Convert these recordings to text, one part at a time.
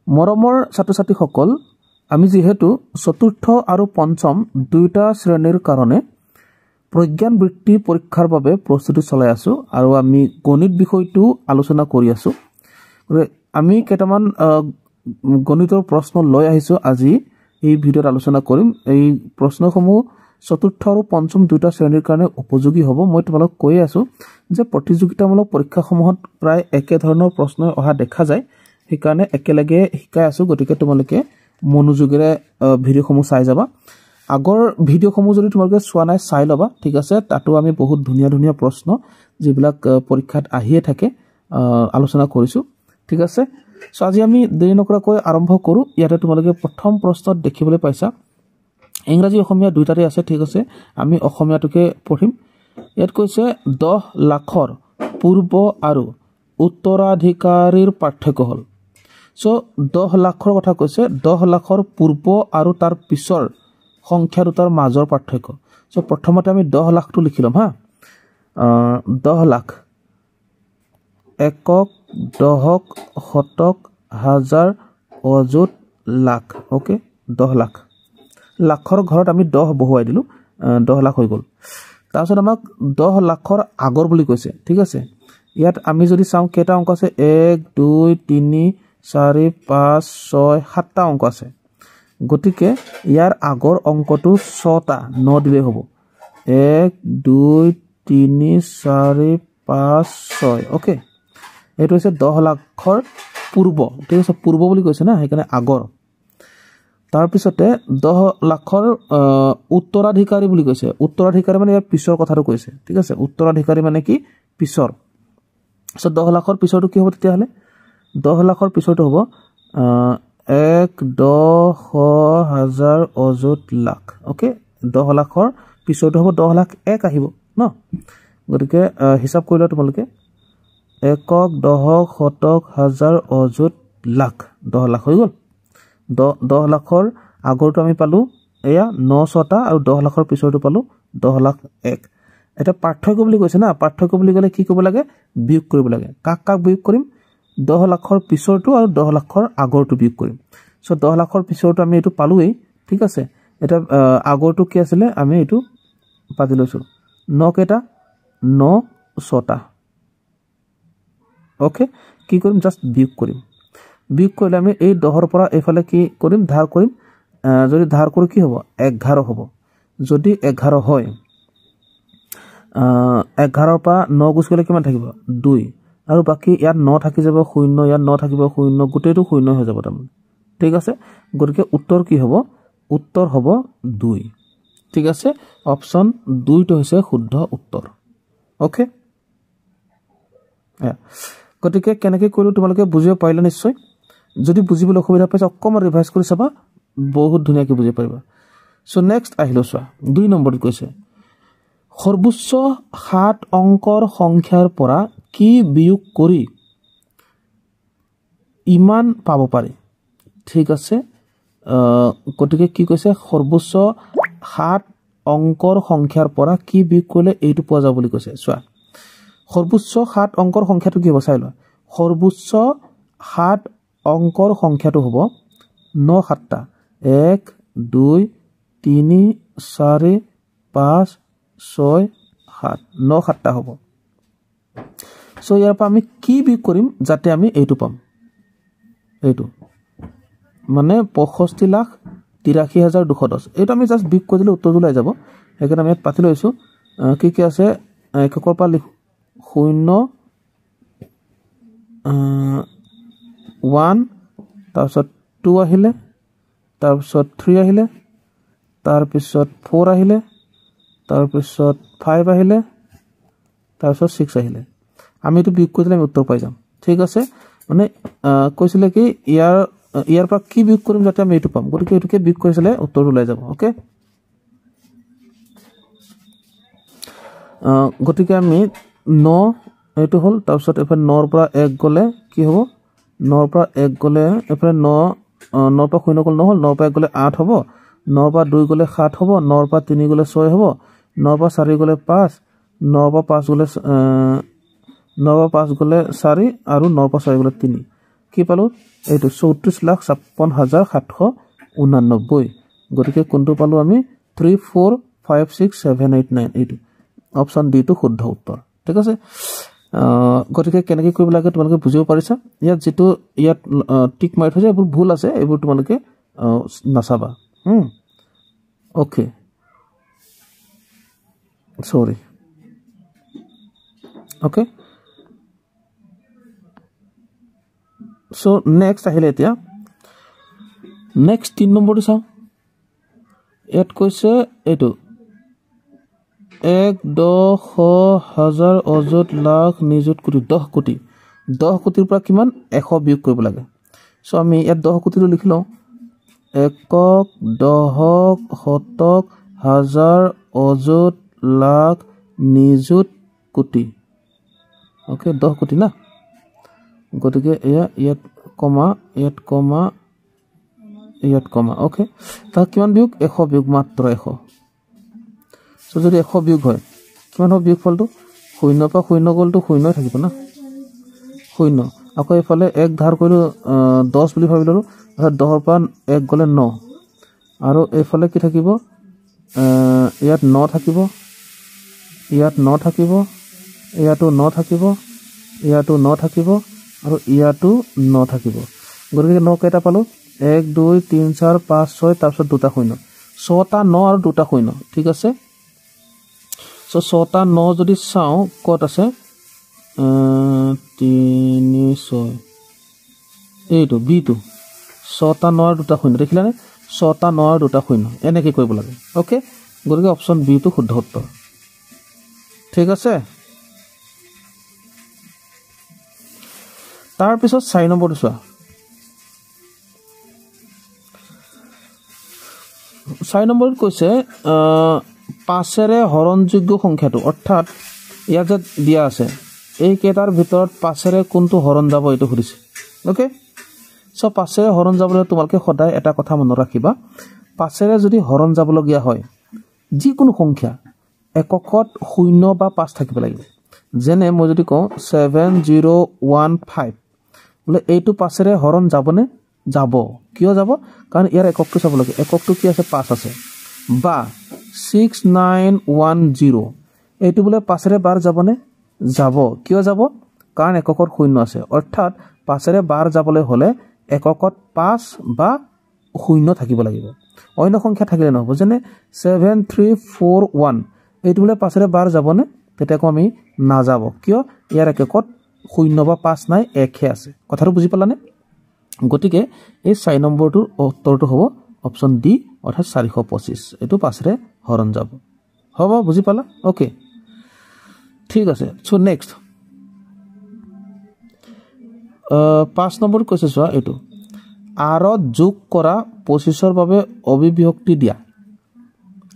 মৰমৰ ছাত্ৰ-ছাত্ৰীসকল, আমি যেহেতু চতুৰ্থ আৰু পঞ্চম দুয়োটা শ্ৰেণীৰ কাৰণে প্ৰজ্ঞান বৃত্তি পৰীক্ষাৰ বাবে প্ৰস্তুতি চলাই আছো আৰু আমি গণিত বিষয়টো আলোচনা কৰি আছো। আমি কেইটামান গণিতৰ প্ৰশ্ন লৈ আহিছো আজি এই ভিডিঅ'ত আলোচনা কৰিম। এই প্ৰশ্নসমূহ চতুৰ্থ আৰু পঞ্চম দুয়োটা শ্ৰেণীৰ কাৰণে উপযোগী হ'ব। মই তোমালোক কৈ আছো যে প্ৰতিযোগিতামূলক পৰীক্ষাসমূহত প্ৰায় একে ধৰণৰ প্ৰশ্ন অহা দেখা যায়, সেইকাৰণে একেলগে শিকাই আছো। গতিকে তোমালোকে মনোযোগেৰে ভিডিঅ'সমূহ চাই যাবা। আগৰ ভিডিঅ'সমূহ যদি তোমালোকে চোৱা নাই চাই ল'বা, ঠিক আছে। তাতো আমি বহুত ধুনীয়া ধুনীয়া প্ৰশ্ন যিবিলাক পৰীক্ষাত আহিয়ে থাকে আলোচনা কৰিছো, ঠিক আছে। সো আজি আমি দেৰি নকৰাকৈ আৰম্ভ কৰোঁ। ইয়াতে তোমালোকে প্ৰথম প্ৰশ্নত দেখিবলৈ পাইছা, ইংৰাজী অসমীয়া দুইটাৰে আছে, ঠিক আছে। আমি অসমীয়াটোকে পঢ়িম। ইয়াত কৈছে 10 লাখৰ পূৰ্ব আৰু উত্তৰাধিকাৰীৰ পাৰ্থক্য হ'ল। সো 10 লাখৰ কথা কৈছে, 10 লাখৰ পূৰ্ব আৰু তাৰ পিছৰ সংখ্যা দুটাৰ মাজৰ পাৰ্থক্য। সো প্ৰথমতে আমি 10 লাখটো লিখি ল'ম হা। 10 লাখ, একক, দশক, শতক, হাজাৰ, অযুত, লাখ। ওকে, 10 লাখ। লাখৰ ঘৰত আমি 10 বহুৱাই দিলোঁ, 10 লাখ হৈ গ'ল। তাৰপিছত আমাক 10 লাখৰ আগৰ বুলি কৈছে, ঠিক আছে। ইয়াত আমি যদি চাওঁ কেইটা অংক আছে, 1 2 3 4 5 6 7টা অংক আছে। গতিকে ইয়াৰ আগৰ অংকটো 6টা, 9 দিলেই হ'ব। 1 2 3 4 5 6। ওকে, এইটো হৈছে 10 লাখৰ পূৰ্ব, ঠিক আছে। পূৰ্ব বুলি কৈছে না, সেইকাৰণে আগৰ। তাৰপিছতে 10 লাখৰ উত্তৰাধিকাৰী বুলি কৈছে। উত্তৰাধিকাৰী মানে ইয়াৰ পিছৰ কথাটো কৈছে, ঠিক আছে। উত্তৰাধিকাৰী মানে কি? পিছৰ। সো 10 লাখৰ পিছৰটো কি হ'ব তেতিয়াহ'লে? 10 লাখৰ পিছৰটো হ'ব 1 10 হাজাৰ অযুত লাখ। ওকে, 10 লাখৰ পিছৰটো হ'ব 10 লাখ 1 আহিব ন। গতিকে হিচাপ কৰি লোৱা তোমালোকে, একক, দশক, শতক, হাজাৰ, অযুত, লাখ। 10 লাখ হৈ গ'ল। 10 লাখৰ আগৰটো আমি পালোঁ এয়া 9 6টা আৰু 10 লাখৰ পিছৰটো পালোঁ 10 লাখ 1। এটা পাৰ্থক্য বুলি কৈছে না। পাৰ্থক্য বুলি ক'লে কি কৰিব লাগে? বিয়োগ কৰিব লাগে। কাক কাক বিয়োগ কৰিম? 10 লাখৰ পিছৰটো আৰু 10 লাখৰ আগৰটো বিয়োগ কৰিম। সো 10 লাখৰ পিছৰটো আমি এইটো পালোৱেই, ঠিক আছে। এটা আগৰটো কি আছিলে? আমি এইটো পাতি লৈছোঁ। 9 কেইটা? 9 6টা। ওকে, কি কৰিম? জাষ্ট বিয়োগ কৰিম। বিয়োগ কৰিলে আমি এই 10ৰ পৰা এইফালে কি কৰিম? ধাৰ কৰিম। যদি ধাৰ কৰোঁ কি হ'ব? 11 হ'ব। যদি 11 হয়, 11ৰ পৰা 9 গুচি গ'লে কিমান থাকিব? 2। আৰু বাকী ইয়াত 9 থাকি যাব 0, ইয়াত 9 থাকিব 0, গোটেইটো 0 হৈ যাব তাৰমানে, ঠিক আছে। গতিকে উত্তৰ কি হ'ব? উত্তৰ হ'ব 2, ঠিক আছে। অপশ্যন 2টো হৈছে শুদ্ধ উত্তৰ। অ'কে, গতিকে কেনেকৈ কৰিলোঁ তোমালোকে বুজিব পাৰিলা নিশ্চয়। যদি বুজিবলৈ অসুবিধা পাইছে অকণমান ৰিভাইজ কৰি চাবা, বহুত ধুনীয়াকৈ বুজিব পাৰিবা। চ' নেক্সট আহিলোঁ চোৱা, 2 নম্বৰত কৈছে সৰ্বোচ্চ 7 অংকৰ সংখ্যাৰ পৰা কি বিয়োগ কৰি ইমান পাব পাৰি, ঠিক আছে। গতিকে কি কৈছে? সৰ্বোচ্চ 7 অংকৰ সংখ্যাৰ পৰা কি বিয়োগ কৰিলে এইটো পোৱা যাব বুলি কৈছে। চোৱা, সৰ্বোচ্চ 7 অংকৰ সংখ্যাটো কি হ'ব চাই লোৱা। সৰ্বোচ্চ 7 অংকৰ সংখ্যাটো হ'ব 9 7টা। 1 2 3 4 5 6 7, 9 7টা হ'ব। চ' ইয়াৰ পৰা আমি কি বিয়োগ কৰিম যাতে আমি এইটো পাম? এইটো মানে 65,83,210। এইটো আমি জাষ্ট বিয়োগ কৰি দিলে উত্তৰটো ওলাই যাব। সেইকাৰণে আমি ইয়াত পাতি লৈছোঁ। কি কি আছে? এককৰ পৰা লিখোঁ 0 1, তাৰপিছত 2 আহিলে, তাৰপিছত 3 আহিলে, তাৰপিছত 4 আহিলে, তাৰপিছত 5 আহিলে, তাৰপিছত 6 আহিলে। আমি এইটো বিয়োগ কৰি দিলে আমি উত্তৰ পাই যাম, ঠিক আছে। মানে কৈছিলে কি ইয়াৰ পৰা কি বিয়োগ কৰিম যাতে আমি এইটো পাম। গতিকে এইটোকে বিয়োগ কৰিছিলে উত্তৰটো ওলাই যাব। অ'কে, গতিকে আমি 9 এইটো হ'ল। তাৰপিছত এইফালে 9ৰ পৰা 1 গ'লে কি হ'ব? 9ৰ পৰা 1 গ'লে এইফালে 9ৰ পৰা 0 গ'লে 9 হ'ল। 9ৰ পৰা 1 গ'লে 8 হ'ব। 9ৰ পৰা 2 গ'লে 7 হ'ব। 9ৰ পৰা 3 গ'লে 6 হ'ব। 9ৰ পৰা 4 গ'লে 5। 9ৰ পৰা 5 গ'লে 4 আৰু 9ৰ পৰা 4 গ'লে 3। কি পালো এইটো 34,56,789 গতিকে কোনটো পালো আমি 3456789 এইটো অপচন ডি টো শুদ্ধ উত্তৰ ঠিক আছে গতিকে কেনেকৈ কৰিব লাগে তোমালোকে বুজিব পাৰিছা ইয়াত যেটো ইয়াত টিক মাৰি থৈছে এইবোৰ ভুল আছে এইবোৰ তোমালোকে নাচাবা okay sorry okay so next ahile etia next 3 number to saw et koise etu 1,10,000 অযুত লাখ নিযুত কোটি 10 কোটিৰ পৰা কিমান 100 বিয়োগ কৰিব লাগে সো আমি ইয়াত 10 কোটি লিখি লওঁ একক দহক শতক হাজাৰ অযুত লাখ নিযুত কোটি ওকে 10 কোটি না গতিকে ইয়াত কমা ওকে তা কিমান বিয়োগ 100 বিয়োগ মাত্ৰ 100 সো যদি 100 বিয়োগ হয় কিমান হ'ব বিয়োগ ফলটো 0 পৰা 0 গলটো 0 থাকিব না 0 আকৌ এফালে 1 ধাৰ কৰিলো 10 বুলি ভাবিলো আৰু 10 ৰ পৰা 1 গলে 9 আৰু এফালে কি থাকিব ইয়াত 9 থাকিব ইয়াত 9 থাকিব ইয়াতো 9 থাকিব ইয়াতো 9 থাকিব আৰু ইয়াতো 9 থাকিব গতিকে 9 কেটা পালো 1 2 3 4 5 6 তাৰপিছত দুটা 0 6টা 9 আৰু দুটা 0 ঠিক আছে সো 6টা 9 যদি চাও কত আছে 3 6 এইটো বি টো 6টা 9 আৰু দুটা 0 দেখিলানে 6টা 9 আৰু দুটা 0 এনেকৈ কৰিব লাগে ওকে গতিকে অপচন বি টো শুদ্ধ উত্তৰ ঠিক আছে তাৰ পিছত 4 নম্বৰটো চোৱা 4 নম্বৰত কৈছে 5ৰে হৰণযোগ্য সংখ্যাটো অৰ্থাৎ ইয়াত যে দিয়া আছে এই কেটাৰ ভিতৰত 5ৰে কোনটো হৰণ যাব এটো সুধিছে ওকে সো 5ৰে হৰণ যাবলৈ তোমালকে সদায় এটা কথা মনত ৰাখিবা 5ৰে যদি হৰণ যাবলগীয়া হয় যিকোনো সংখ্যা এককত 0 বা 5 থাকিব লাগিব যেনে মই যদি কওঁ 7015 বলে এইটো 5ৰে হৰণ যাবনে যাব কিয় যাব কাৰণ ইয়াৰ এককটো চাব লাগে এককটো কি আছে 5 আছে বা 6910 এইটো বলে 5ৰে বাৰ যাবনে যাব কিয় যাব কাৰণ এককত 0 আছে অৰ্থাৎ 5ৰে বাৰ যাবলৈ হলে এককত 5 বা 0 থাকিব লাগিব অন্য সংখ্যা থাকিলে নহব যেনে 7341 এইটো বলে 5ৰে বাৰ যাবনে তেতিয়াকো আমি না যাব কিয় ইয়াৰ এককত 0 বা 5 নাই 1 হে আছে কথাটো বুজি পালানে গতিকে এই 4 নম্বৰটোৰ উত্তৰটো হ'ব অপচন ডি অৰ্থাৎ 425 এটো 5ৰে হৰণ যাব হ'ব বুজি পালা ওকে ঠিক আছে সো নেক্সট 5 নম্বৰ কৈছে চোৱা এটো আৰত যোগ কৰা 25ৰ বাবে অভিব্যক্তি দিয়া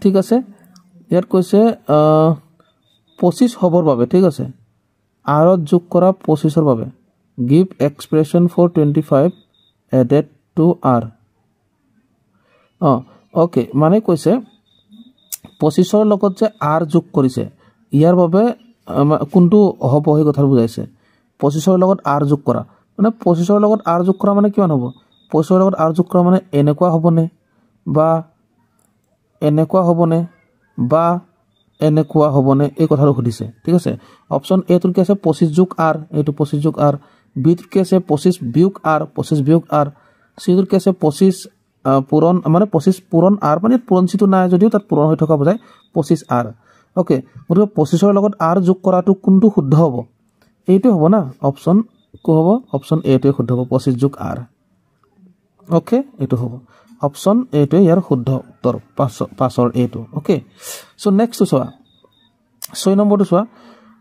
ঠিক আছে ইয়াত কৈছে 25 হবৰ বাবে ঠিক আছে আৰত যোগ কৰা 25ৰ বাবে give expression for 25 added to r okay মানে কৈছে 25ৰ লগত যে r যোগ কৰিছে ইয়াৰ বাবে কোনটো হ'ব এই কথা বুজাইছে 25ৰ লগত r যোগ কৰা মানে 25ৰ লগত r যোগ কৰা মানে কিমান হ'ব 25ৰ লগত r যোগ কৰা মানে এনেকুৱা হ'বনে বা এনেকুৱা হ'বনে বা এনেকুৱা হ'বনে এই কথাটো সুধিছে ঠিক আছে অপচন এ টোৰ কি আছে 25 যোগ r এইটো 25 যোগ r বি টোৰ কি আছে 25 বিয়োগ r 25 বিয়োগ r সি টোৰ কি আছে 25 পূৰণ মানে 25 পূৰণ r মানে পূৰণ সিটো নাই যদিও তাত পূৰণ হৈ থকা বুজায় 25 r ওকে গতিকে 25ৰ লগত r যোগ কৰাটো কোনটো শুদ্ধ হ'ব এইটো হ'ব না অপচন কো হ'ব অপচন এ টোৱে শুদ্ধ হ'ব 25 যোগ r ওকে এটো হ'ব অপচন এ টোৱে ইয়াৰ শুদ্ধ উত্তৰ 5ৰ এ টো ওকে সো নেক্সট চোৱা 6 নম্বৰটো চোৱা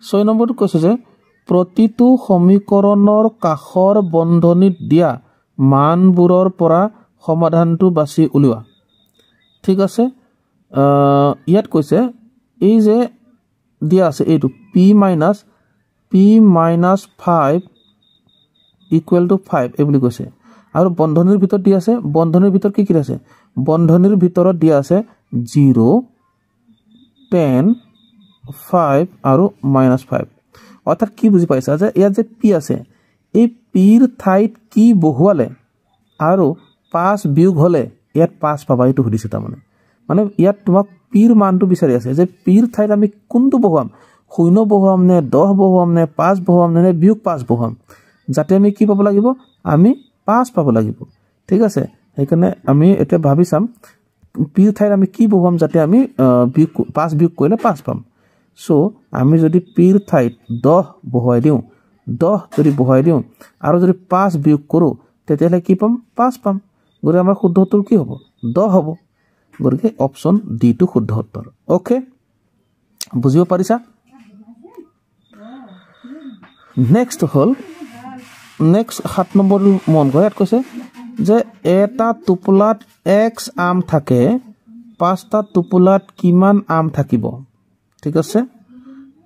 6 নম্বৰটো কৈছে যে প্ৰতিটো সমীকৰণৰ কাখৰ বন্ধনীত দিয়া মানবোৰৰ পৰা সমাধানটো বাছি উলিওৱা ঠিক আছে ইয়াত কৈছে এই যে দিয়া আছে এইটো p minus 5 equal to 5 এই বুলি কৈছে আৰু বন্ধনীৰ ভিতৰত দিয়া আছে বন্ধনীৰ ভিতৰত কি আছে বন্ধনীৰ ভিতৰত দিয়া আছে 0 10 5 আৰু -5 অৰ্থাৎ কি বুজি পাইছা যে ইয়াত যে p আছে এই পিৰ ঠাইত কি বহুৱালে আৰু 5 বিয়োগ হলে ইয়াত 5 পাবা এইটো সুধিছে তাৰমানে মানে ইয়াত তোমাক পিৰ মানটো বিচাৰি আছে যে পিৰ ঠাইত আমি কোনটো বহুৱাম 0 বহুৱাম নে 10 বহুৱাম নে 5 বহুৱাম নে বিয়োগ 5 বহুৱাম যাতে আমি কি পাব লাগিব আমি 5 পাব লাগিব ঠিক আছে সেইকাৰণে আমি এটা ভাবি চাম পিৰ ঠাইত আমি কি বহুৱাম যাতে আমি 5 বিয়োগ কৰিলে 5 পাম সো আমি যদি পিৰ ঠাইত 10 বহুৱাই দিওঁ 10 যদি বহুৱাই দিওঁ আৰু যদি 5 বিয়োগ কৰো তেতিয়ালে কি পাম 5 পাম গৰে আমাৰ শুদ্ধ উত্তৰ কি হ'ব 10 হ'ব গৰে অপচন ডি টু শুদ্ধ উত্তৰ ওকে বুজিব পাৰিছা নেক্সট হল নেক্সট 7 নম্বৰ মন কৰে ইয়াত কৈছে যে এটা টুপলাত x আম থাকে 5টা টুপলাত কিমান আম থাকিব ঠিক আছে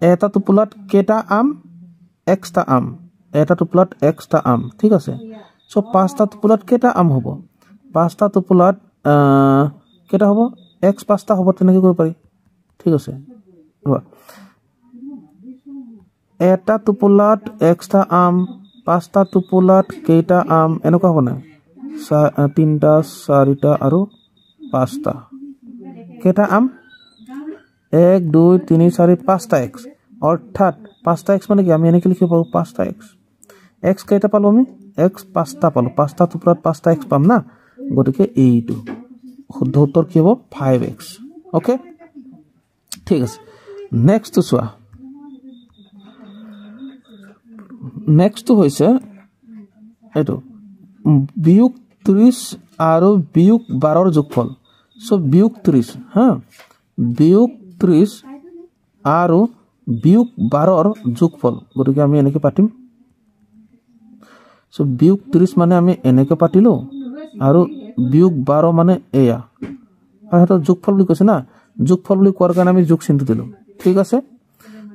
এটা টুপলাত কেটা আম xটা আম এটা টুপলাত xটা আম ঠিক আছে সো 5টা টুপলাত কেটা আম হ'ব 5টা টুপলাত কেটা হ'ব x 5টা হ'ব তেনেকৈ কৰিব পাৰি ঠিক আছে এটা টুপলাত xটা আম 5টা টুপলাত কেটা আম এনেকুৱা হ'ব না 3টা 4টা আৰু 5টা কেটা আম 1 2 3 4 5টা x অৰ্থাৎ 5টা x মানে কি আমি এনেকৈ লিখিব পাৰো 5টা x কেটা পালো আমি x 5টা পালো 5টা টুপলাত 5টা x পাম না গতিকে এইটো শুদ্ধ উত্তৰ কি হ'ব 5x ওকে ঠিক আছে নেক্সট চোৱা নেক্সট হৈছে এটো বিয়োগ 30 আৰু বিয়োগ 12 ৰ যোগফল সো বিয়োগ 30 হা বিয়োগ 30 আৰু বিয়োগ 12 ৰ যোগফল গতিকে আমি এনেকৈ পাতিম সো বিয়োগ 30 মানে আমি এনেকৈ পাতিলো আৰু বিয়োগ 12 মানে এয়া আৰু যোগফল বুলি কৈছে না যোগফল বুলি কোৱাৰ কাৰণে আমি যোগ চিহ্ন দিলো ঠিক আছে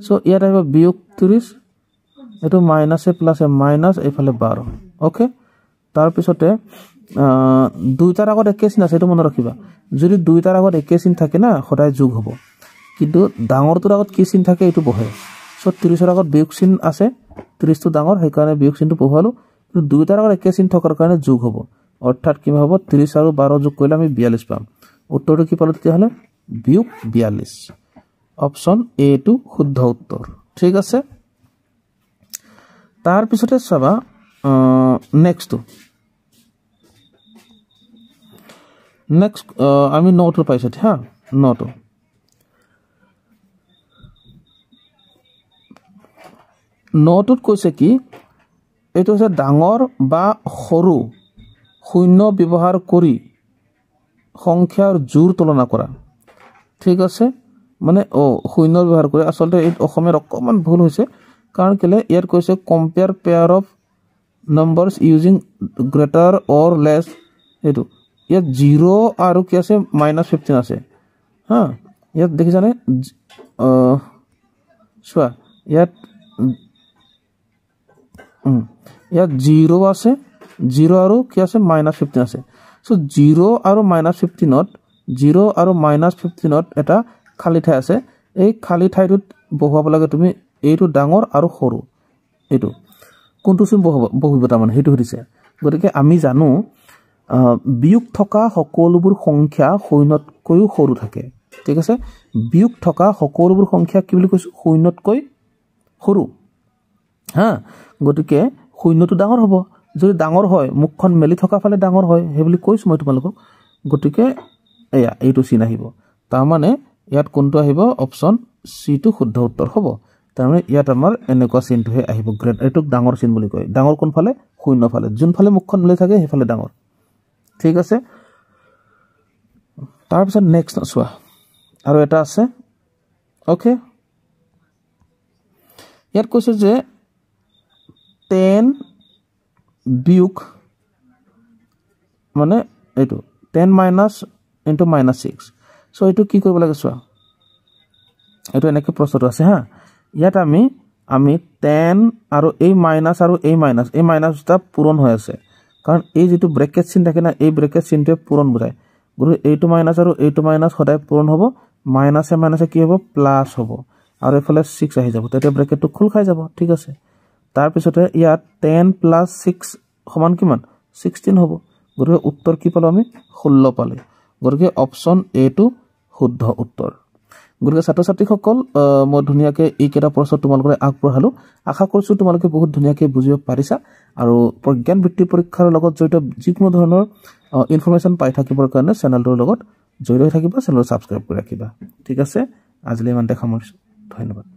সো ইয়াত আহিব বিয়োগ 30 এটো মাইনাসে প্লাসে মাইনাস এফালে 12 ওকে তাৰ পিছতে দুইটাৰ আগত একে চিন আছে এটো মনত ৰাখিবা যদি দুইটাৰ আগত একে চিন থাকে না সদায় যোগ হ'ব কিন্তু ডাঙৰটোৰ আগত কি চিন থাকে এটো বহে সো 30 ৰ আগত বিয়োগ চিন আছে 30 টো ডাঙৰ সেই কাৰণে বিয়োগ চিনটো বহুৱালো কিন্তু দুইটাৰ আগত একে চিন থকাৰ কাৰণে যোগ হ'ব অৰ্থাৎ কি হ'ব 30 আৰু 12 যোগ কৰিলে আমি 42 পাম উত্তৰটো কি পালো তেতিয়া হলে বিয়োগ 42 অপচন এ টু শুদ্ধ উত্তৰ ঠিক আছে তাৰ পিছতে চাবা নেক্সট আমি নোট পাইছো হা নোটত কৈছে কি এটো হৈছে ডাঙৰ বা সৰু শূন্য ব্যৱহাৰ কৰি সংখ্যাৰ জোৰ তুলনা কৰা ঠিক আছে মানে শূন্য ব্যৱহাৰ কৰি আসলতে এই অসমীয়াৰ অকমান ভুল হৈছে কাৰণ কেলে ইয়াত কৈছে compare pair of numbers using greater or less এটো ইয়াত 0 আৰু কি আছে -15 আছে হা ইয়াত দেখিছানে সোৱা ইয়াত 0 আছে 0 আৰু কি আছে -15 আছে সো 0 আৰু -15ত 0 আৰু -15ত এটা খালি ঠাই আছে এই খালি ঠাইটোত বহুৱাব লাগে তুমি এইটো ডাঙৰ আৰু সৰু এইটো কোনটো চিন বহুবিব তাৰমানে হেতু হৰিছে গতিকে আমি জানো বিয়োগ থকা সকলোবোৰ সংখ্যা শূন্যতকৈ সৰু থাকে ঠিক আছে বিয়োগ থকা সকলোবোৰ সংখ্যা কি বুলি কৈছো শূন্যতকৈ সৰু হা গতিকে শূন্যটো ডাঙৰ হ'ব যদি ডাঙৰ হয় মুখখন মেলি থকা ফালে ডাঙৰ হয় হে বুলি কৈছো মই তোমালোকক গতিকে এয়া এইটো চিন আহিব তাৰ মানে ইয়াত কোনটো আহিব অপচন সি টু শুদ্ধ উত্তৰ হ'ব তাৰ মানে ইয়াত আমাৰ এনেকুৱা চিনটোহে আহিব গ্ৰেড এটুক ডাঙৰ চিন বুলি কয় ডাঙৰ কোন ফালে শূন্য ফালে যোন ফালে মুখখন মেলি থাকে হে ফালে ডাঙৰ ঠিক আছে তাৰ পিছত নেক্সট চোৱা আৰু এটা আছে ওকে ইয়াত কৈছে যে 10 বিয়োগ মানে এটো 10 মাইনাস ইনটু -6 সো এটো কি কৰিব লাগে চোৱা এটো এনেকৈ প্ৰশ্নটো আছে হা ইয়াত আমি 10 আৰু এই মাইনাস আৰু এই মাইনাসটা পূৰণ হৈ আছে কাৰণ এই যেটো ব্ৰেকেট চিন থাকে না এই ব্ৰেকেট চিনটোৱে পূৰণ বুজায় গুৰু এইটো মাইনাস আৰু এইটো মাইনাস সদায় পূৰণ হ'ব মাইনাসে কি হ'ব প্লাস হ'ব আৰু এফালে 6 আহি যাব তেতিয়া ব্ৰেকেটটো খুল খাই যাব ঠিক আছে তাৰপিছতে ইয়াত 10 + 6 সমান কিমান 16 হ'ব গতিকে উত্তৰ কি পালো আমি 16 পালে গতিকে অপচন এ টো শুদ্ধ উত্তৰ গতিকে ছাত্ৰ ছাত্ৰীসকল মই ধুনীয়াকৈ এই কেইটা প্ৰশ্ন তোমালোকলৈ আগবঢ়ালো আশা কৰিছো তোমালোকে বহুত ধুনীয়াকৈ বুজিব পাৰিছা আৰু প্ৰজ্ঞান বৃত্তি পৰীক্ষাৰ লগত জড়িত যিকোনো ধৰণৰ ইনফৰমেশ্যন পাই থাকিবৰ কাৰণে চেনেলটোৰ লগত জড়িত হৈ থাকিবা চেনেলটো ছাবস্ক্ৰাইব কৰি ৰাখিবা ঠিক আছে আজিলৈ ইমানতে সামৰিছো ধন্যবাদ